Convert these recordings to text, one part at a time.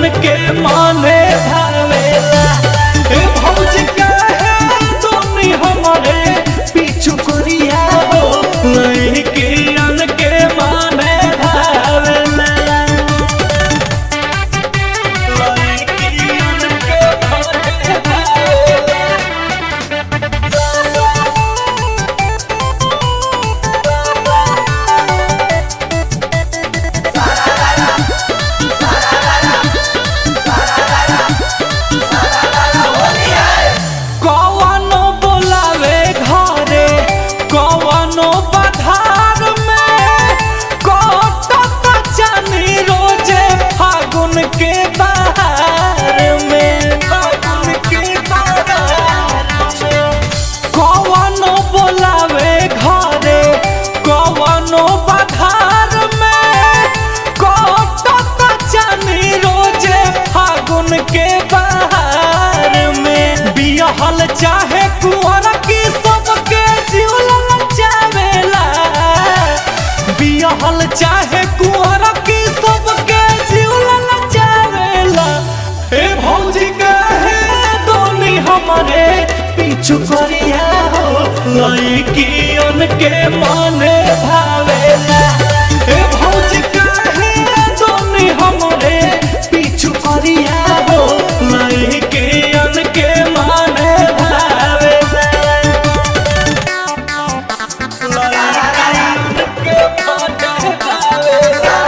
लइकियन के माने भावेला। ए भौजी काहे तोनी हमरे पीछू करिया हो लइकियन के माने भावेला। लइकियन के माने भावेला। कौनो बोलावे घरे कौनो पधार में कटता चानी रोजे फागुन के बहार में। फागुन के बहार में कौनो बोलावे घरे कौनो पधार में कटता चानी रोजे फागुन के बहार में। बियाहल चाहे कुंवर की सबके जीवन चावेला। बियाहल चाहे कुंवर की सबके जीवन चावेला। ए भौजी काहे दोनी हमरे पीछू करिया हो लइकियन के माने भावेला। ए भौजी काहे दोनी हमरे पीछू करिया हो लइकियन के माने भावेला। लइकियन के माने भावेला।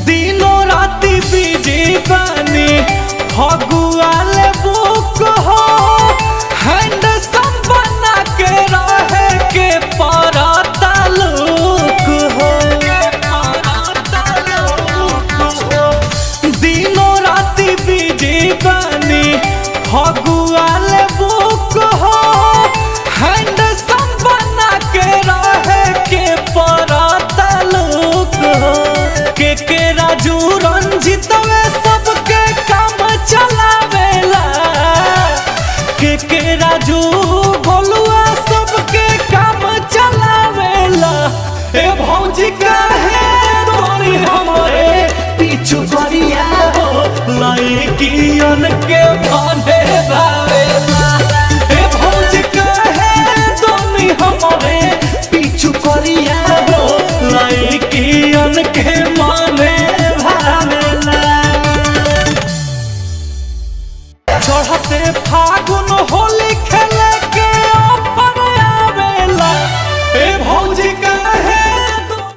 दिनों राती बिजी बानी फगुआल बुक हो हैंडसम बना के रहे के परता लुक हो। दिनों राती बिजी बानी फगुआल बुक हो हैंडसम बना के रहे के परता लुक हो। के राजू रंजित वे सबके काम चलावेला। के राजू गोलुआ सबके काम चलावेला। ए भौजी काहे तोरी हमरे पीछू करिया हो लइकियन के